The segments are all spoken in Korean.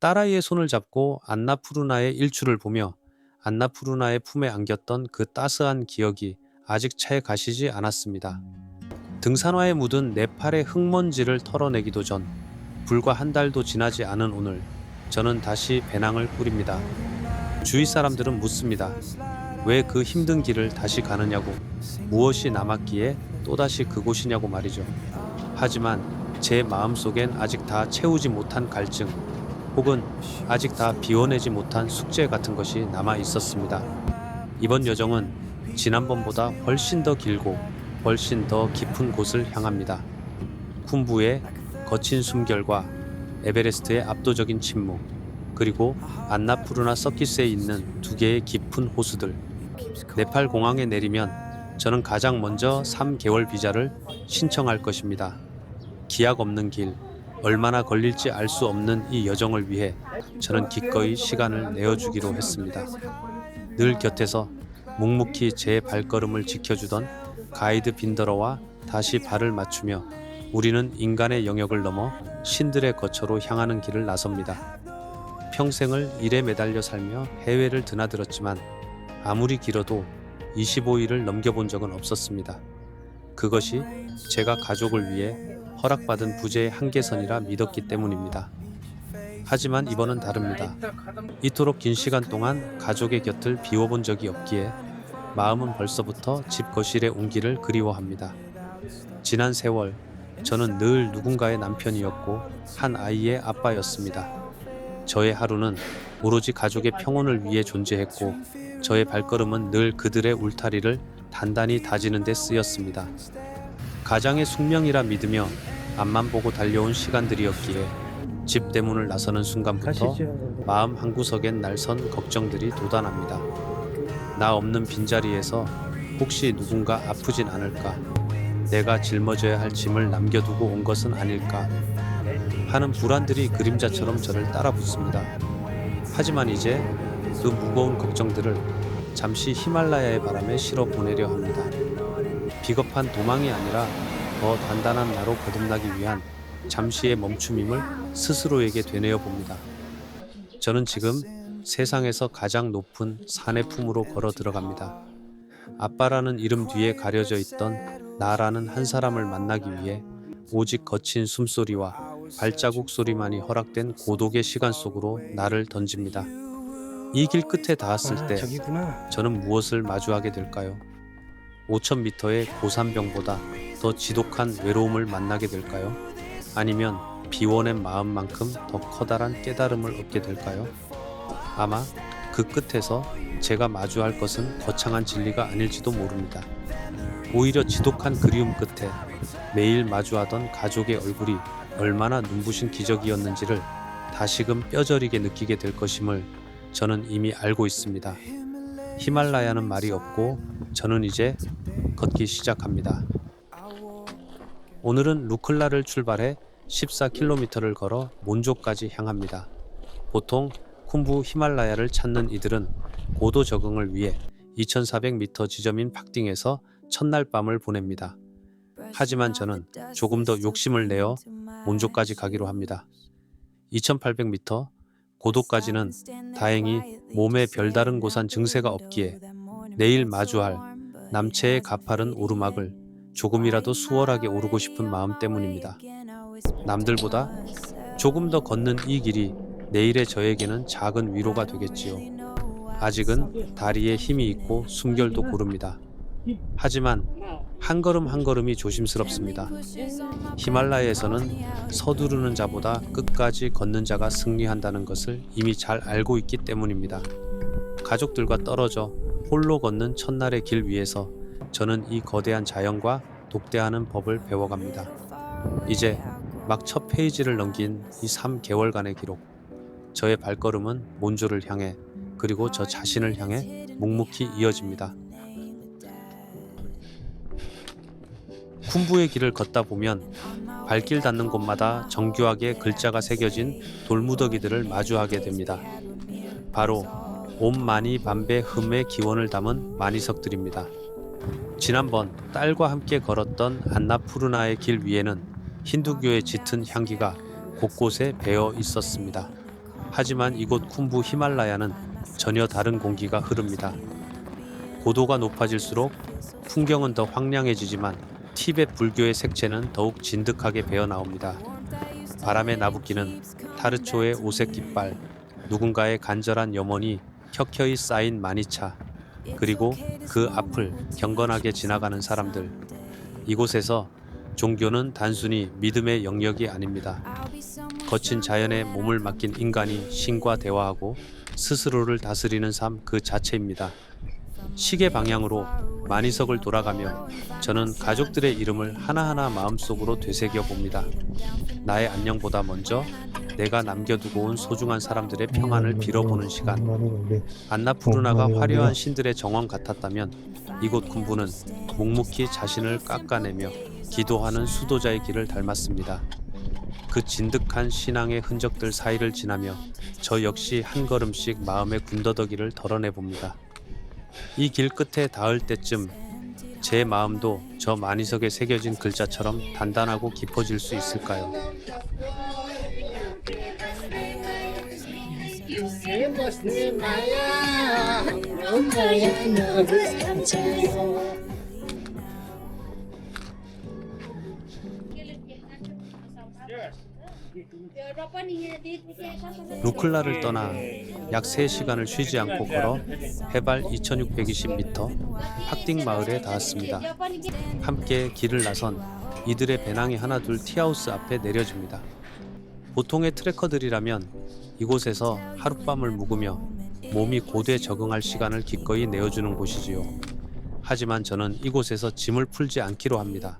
딸아이의 손을 잡고 안나푸르나의 일출을 보며 안나푸르나의 품에 안겼던 그 따스한 기억이 아직 차에 가시지 않았습니다. 등산화에 묻은 내 팔의 흙먼지를 털어내기도 전 불과 한 달도 지나지 않은 오늘 저는 다시 배낭을 꾸립니다. 주위 사람들은 묻습니다. 왜 그 힘든 길을 다시 가느냐고, 무엇이 남았기에 또다시 그곳이냐고 말이죠. 하지만 제 마음속엔 아직 다 채우지 못한 갈증, 혹은 아직 다 비워내지 못한 숙제 같은 것이 남아 있었습니다. 이번 여정은 지난번보다 훨씬 더 길고 훨씬 더 깊은 곳을 향합니다. 쿰부의 거친 숨결과 에베레스트의 압도적인 침묵, 그리고 안나푸르나 서킷에 있는 두 개의 깊은 호수들. 네팔 공항에 내리면 저는 가장 먼저 3개월 비자를 신청할 것입니다. 기약 없는 길, 얼마나 걸릴지 알 수 없는 이 여정을 위해 저는 기꺼이 시간을 내어주기로 했습니다. 늘 곁에서 묵묵히 제 발걸음을 지켜주던 가이드 빈더러와 다시 발을 맞추며 우리는 인간의 영역을 넘어 신들의 거처로 향하는 길을 나섭니다. 평생을 일에 매달려 살며 해외를 드나들었지만 아무리 길어도 25일을 넘겨본 적은 없었습니다. 그것이 제가 가족을 위해 허락받은 부재의 한계선이라 믿었기 때문입니다. 하지만 이번은 다릅니다. 이토록 긴 시간 동안 가족의 곁을 비워본 적이 없기에 마음은 벌써부터 집 거실에 온기를 그리워합니다. 지난 세월, 저는 늘 누군가의 남편이었고 한 아이의 아빠였습니다. 저의 하루는 오로지 가족의 평온을 위해 존재했고 저의 발걸음은 늘 그들의 울타리를 단단히 다지는 데 쓰였습니다. 가장의 숙명이라 믿으며 앞만 보고 달려온 시간들이었기에 집 대문을 나서는 순간부터 마음 한구석엔 날선 걱정들이 돋아납니다. 나 없는 빈자리에서 혹시 누군가 아프진 않을까? 내가 짊어져야 할 짐을 남겨두고 온 것은 아닐까? 하는 불안들이 그림자처럼 저를 따라붙습니다. 하지만 이제 그 무거운 걱정들을 잠시 히말라야의 바람에 실어 보내려 합니다. 비겁한 도망이 아니라 더 단단한 나로 거듭나기 위한 잠시의 멈춤임을 스스로에게 되뇌어 봅니다. 저는 지금 세상에서 가장 높은 산의 품으로 걸어 들어갑니다. 아빠라는 이름 뒤에 가려져 있던 나라는 한 사람을 만나기 위해 오직 거친 숨소리와 발자국 소리만이 허락된 고독의 시간 속으로 나를 던집니다. 이 길 끝에 닿았을 때 저는 무엇을 마주하게 될까요? 5,000m의 고산병보다 더 지독한 외로움을 만나게 될까요? 아니면 비워낸 마음만큼 더 커다란 깨달음을 얻게 될까요? 아마 그 끝에서 제가 마주할 것은 거창한 진리가 아닐지도 모릅니다. 오히려 지독한 그리움 끝에 매일 마주하던 가족의 얼굴이 얼마나 눈부신 기적이었는지를 다시금 뼈저리게 느끼게 될 것임을 저는 이미 알고 있습니다. 히말라야는 말이 없고 저는 이제 걷기 시작합니다. 오늘은 루클라를 출발해 14km를 걸어 몬조까지 향합니다. 보통 쿰부 히말라야를 찾는 이들은 고도 적응을 위해 2400m 지점인 팍딩에서 첫날 밤을 보냅니다. 하지만 저는 조금 더 욕심을 내어 몬조까지 가기로 합니다. 2800m 고도까지는 다행히 몸에 별다른 고산 증세가 없기에 내일 마주할 남체의 가파른 오르막을 조금이라도 수월하게 오르고 싶은 마음 때문입니다. 남들보다 조금 더 걷는 이 길이 내일의 저에게는 작은 위로가 되겠지요. 아직은 다리에 힘이 있고 숨결도 고릅니다. 하지만 한 걸음 한 걸음이 조심스럽습니다. 히말라야에서는 서두르는 자보다 끝까지 걷는 자가 승리한다는 것을 이미 잘 알고 있기 때문입니다. 가족들과 떨어져 홀로 걷는 첫날의 길 위에서 저는 이 거대한 자연과 독대하는 법을 배워갑니다. 이제 막 첫 페이지를 넘긴 이 3개월간의 기록. 저의 발걸음은 몬조를 향해, 그리고 저 자신을 향해 묵묵히 이어집니다. 쿰부의 길을 걷다 보면 발길 닿는 곳마다 정교하게 글자가 새겨진 돌무더기들을 마주하게 됩니다. 바로 옴 마니 밤베 흠의 기원을 담은 마니석들입니다. 지난번 딸과 함께 걸었던 안나푸르나의 길 위에는 힌두교의 짙은 향기가 곳곳에 배어 있었습니다. 하지만 이곳 쿰부 히말라야는 전혀 다른 공기가 흐릅니다. 고도가 높아질수록 풍경은 더 황량해지지만 티베트 불교의 색채는 더욱 진득하게 배어 나옵니다. 바람에 나부끼는 타르초의 오색 깃발, 누군가의 간절한 염원이 켜켜이 쌓인 마니차, 그리고 그 앞을 경건하게 지나가는 사람들. 이곳에서 종교는 단순히 믿음의 영역이 아닙니다. 거친 자연에 몸을 맡긴 인간이 신과 대화하고 스스로를 다스리는 삶 그 자체입니다. 시계 방향으로 만이석을 돌아가며 저는 가족들의 이름을 하나하나 마음속으로 되새겨 봅니다. 나의 안녕보다 먼저 내가 남겨두고 온 소중한 사람들의 평안을 빌어보는 시간. 안나푸르나가 화려한 신들의 정원 같았다면 이곳 군부는 묵묵히 자신을 깎아내며 기도하는 수도자의 길을 닮았습니다. 그 진득한 신앙의 흔적들 사이를 지나며 저 역시 한 걸음씩 마음의 군더더기를 덜어내 봅니다. 이 길 끝에 닿을 때쯤 제 마음도 저 만이석에 새겨진 글자처럼 단단하고 깊어질 수 있을까요? 루클라를 떠나 약 3시간을 쉬지 않고 걸어 해발 2620m 팍딩 마을에 닿았습니다. 함께 길을 나선 이들의 배낭이 하나둘 티하우스 앞에 내려집니다. 보통의 트레커들이라면 이곳에서 하룻밤을 묵으며 몸이 고도에 적응할 시간을 기꺼이 내어주는 곳이지요. 하지만 저는 이곳에서 짐을 풀지 않기로 합니다.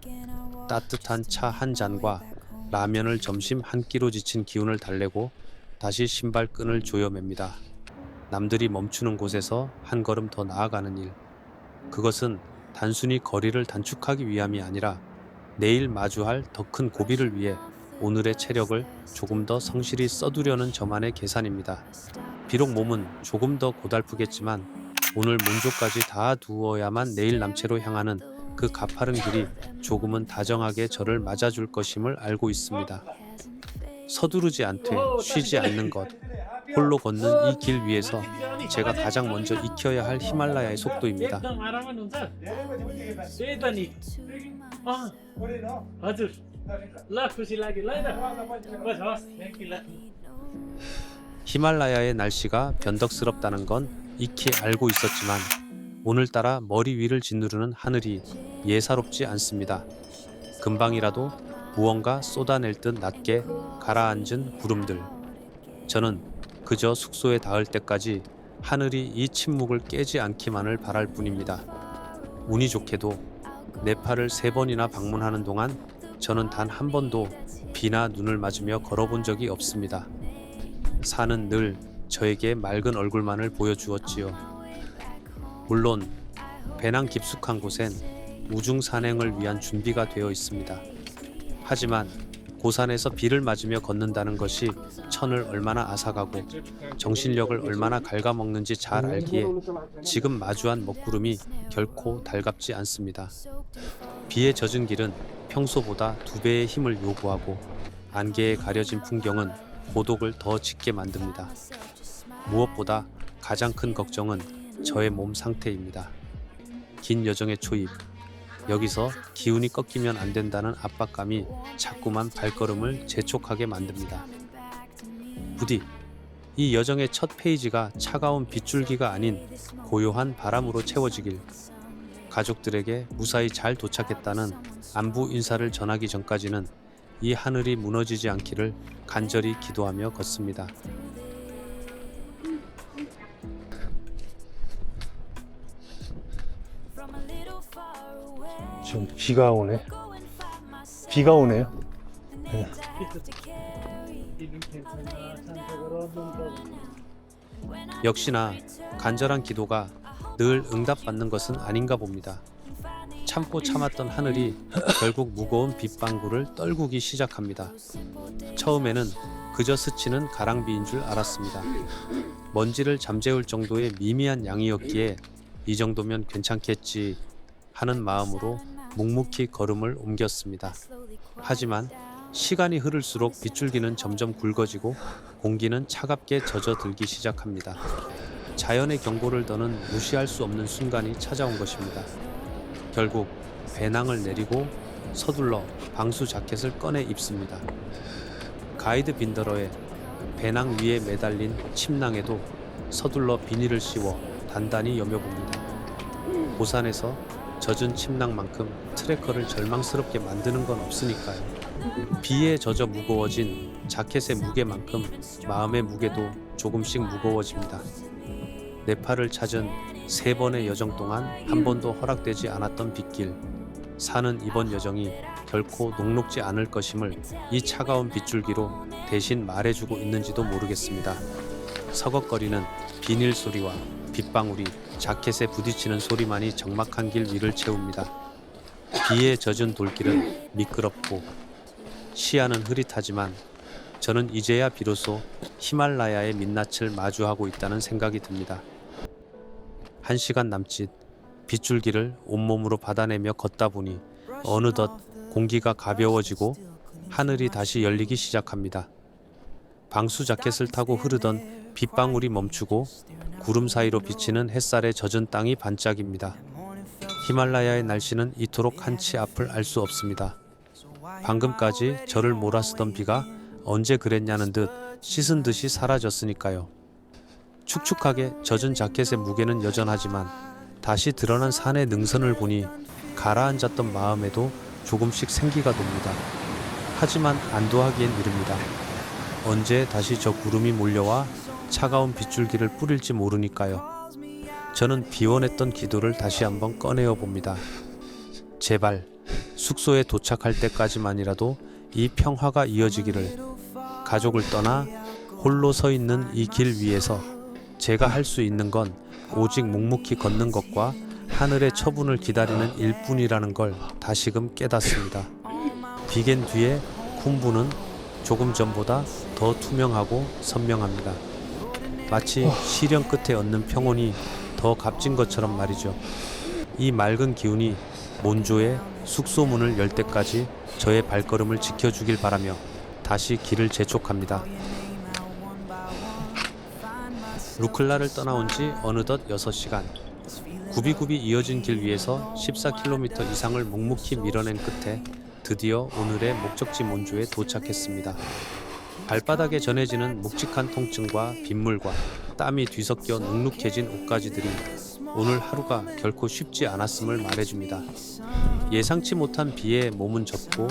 따뜻한 차 한 잔과 라면을 점심 한 끼로 지친 기운을 달래고 다시 신발끈을 조여맵니다. 남들이 멈추는 곳에서 한 걸음 더 나아가는 일. 그것은 단순히 거리를 단축하기 위함이 아니라 내일 마주할 더 큰 고비를 위해 오늘의 체력을 조금 더 성실히 써두려는 저만의 계산입니다. 비록 몸은 조금 더 고달프겠지만 오늘 문조까지 다 두어야만 내일 남체로 향하는 그 가파른 길이 조금은 다정하게 저를 맞아줄 것임을 알고 있습니다. 서두르지 않되 쉬지 않는 것, 홀로 걷는 이 길 위에서 제가 가장 먼저 익혀야 할 히말라야의 속도입니다. 히말라야의 날씨가 변덕스럽다는 건 익히 알고 있었지만 오늘따라 머리 위를 짓누르는 하늘이 예사롭지 않습니다. 금방이라도 무언가 쏟아낼 듯 낮게 가라앉은 구름들. 저는 그저 숙소에 닿을 때까지 하늘이 이 침묵을 깨지 않기만을 바랄 뿐입니다. 운이 좋게도 네팔을 3번이나 방문하는 동안 저는 단 한 번도 비나 눈을 맞으며 걸어본 적이 없습니다. 산은 늘 저에게 맑은 얼굴만을 보여주었지요. 물론 배낭 깊숙한 곳엔 우중 산행을 위한 준비가 되어 있습니다. 하지만 고산에서 비를 맞으며 걷는다는 것이 천을 얼마나 앗아가고 정신력을 얼마나 갉아먹는지 잘 알기에 지금 마주한 먹구름이 결코 달갑지 않습니다. 비에 젖은 길은 평소보다 2배의 힘을 요구하고 안개에 가려진 풍경은 고독을 더 짙게 만듭니다. 무엇보다 가장 큰 걱정은 저의 몸 상태입니다. 긴 여정의 초입, 여기서 기운이 꺾이면 안 된다는 압박감이 자꾸만 발걸음을 재촉하게 만듭니다. 부디 이 여정의 첫 페이지가 차가운 빗줄기가 아닌 고요한 바람으로 채워지길, 가족들에게 무사히 잘 도착했다는 안부 인사를 전하기 전까지는 이 하늘이 무너지지 않기를 간절히 기도하며 걷습니다. 지금 비가 오네. 비가 오네요. 네. 역시나 간절한 기도가 늘 응답받는 것은 아닌가 봅니다. 참고 참았던 하늘이 결국 무거운 빗방구를 떨구기 시작합니다. 처음에는 그저 스치는 가랑비인 줄 알았습니다. 먼지를 잠재울 정도의 미미한 양이었기에 이 정도면 괜찮겠지 하는 마음으로 묵묵히 걸음을 옮겼습니다. 하지만 시간이 흐를수록 빗줄기는 점점 굵어지고 공기는 차갑게 젖어들기 시작합니다. 자연의 경고를 더는 무시할 수 없는 순간이 찾아온 것입니다. 결국 배낭을 내리고 서둘러 방수 자켓을 꺼내 입습니다. 가이드 빈더러에 배낭 위에 매달린 침낭에도 서둘러 비닐을 씌워 단단히 여며봅니다. 고산에서 젖은 침낭만큼 트레커를 절망스럽게 만드는 건 없으니까요. 비에 젖어 무거워진 자켓의 무게만큼 마음의 무게도 조금씩 무거워집니다. 네팔을 찾은 3번의 여정 동안 한 번도 허락되지 않았던 빗길. 사는 이번 여정이 결코 녹록지 않을 것임을 이 차가운 빗줄기로 대신 말해주고 있는지도 모르겠습니다. 서걱거리는 비닐 소리와 빗방울이 자켓에 부딪히는 소리만이 적막한 길 위를 채웁니다. 비에 젖은 돌길은 미끄럽고 시야는 흐릿하지만 저는 이제야 비로소 히말라야의 민낯을 마주하고 있다는 생각이 듭니다. 1시간 남짓 빗줄기를 온몸으로 받아내며 걷다 보니 어느덧 공기가 가벼워지고 하늘이 다시 열리기 시작합니다. 방수 자켓을 타고 흐르던 빗방울이 멈추고 구름 사이로 비치는 햇살에 젖은 땅이 반짝입니다. 히말라야의 날씨는 이토록 한치 앞을 알 수 없습니다. 방금까지 저를 몰아쓰던 비가 언제 그랬냐는 듯 씻은 듯이 사라졌으니까요. 축축하게 젖은 자켓의 무게는 여전하지만 다시 드러난 산의 능선을 보니 가라앉았던 마음에도 조금씩 생기가 돕니다. 하지만 안도하기엔 이릅니다. 언제 다시 저 구름이 몰려와 차가운 빗줄기를 뿌릴지 모르니까요. 저는 비워냈던 기도를 다시 한번 꺼내어 봅니다. 제발 숙소에 도착할 때까지만이라도 이 평화가 이어지기를. 가족을 떠나 홀로 서 있는 이 길 위에서 제가 할 수 있는 건 오직 묵묵히 걷는 것과 하늘의 처분을 기다리는 일뿐이라는 걸 다시금 깨닫습니다. 비겐 뒤에 쿰부는 조금 전보다 더 투명하고 선명합니다. 마치 시련 끝에 얻는 평온이 더 값진 것처럼 말이죠. 이 맑은 기운이 몬조의 숙소 문을 열 때까지 저의 발걸음을 지켜주길 바라며 다시 길을 재촉합니다. 루클라를 떠나온 지 어느덧 6시간. 굽이굽이 이어진 길 위에서 14km 이상을 묵묵히 밀어낸 끝에 드디어 오늘의 목적지 몬조에 도착했습니다. 발바닥에 전해지는 묵직한 통증과 빗물과 땀이 뒤섞여 눅눅해진 옷가지들이 오늘 하루가 결코 쉽지 않았음을 말해줍니다. 예상치 못한 비에 몸은 젖고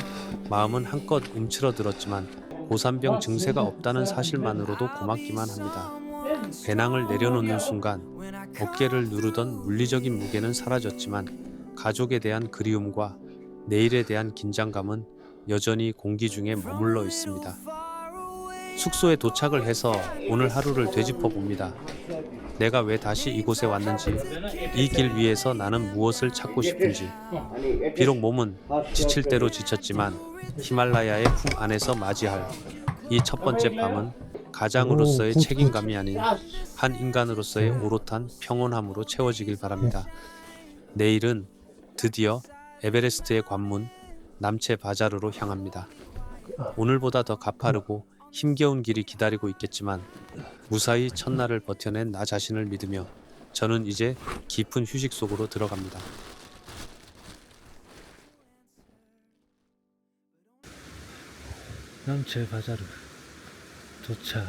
마음은 한껏 움츠러들었지만 고산병 증세가 없다는 사실만으로도 고맙기만 합니다. 배낭을 내려놓는 순간 어깨를 누르던 물리적인 무게는 사라졌지만 가족에 대한 그리움과 내일에 대한 긴장감은 여전히 공기 중에 머물러 있습니다. 숙소에 도착을 해서 오늘 하루를 되짚어 봅니다. 내가 왜 다시 이곳에 왔는지, 이 길 위에서 나는 무엇을 찾고 싶은지. 비록 몸은 지칠 대로 지쳤지만 히말라야의 품 안에서 맞이할 이 첫 번째 밤은 가장으로서의 책임감이 아닌 한 인간으로서의 오롯한 평온함으로 채워지길 바랍니다. 내일은 드디어 에베레스트의 관문 남체 바자르로 향합니다. 오늘보다 더 가파르고 힘겨운 길이 기다리고 있겠지만 무사히 첫날을 버텨낸 나 자신을 믿으며 저는 이제 깊은 휴식 속으로 들어갑니다. 남체 바자르 도착.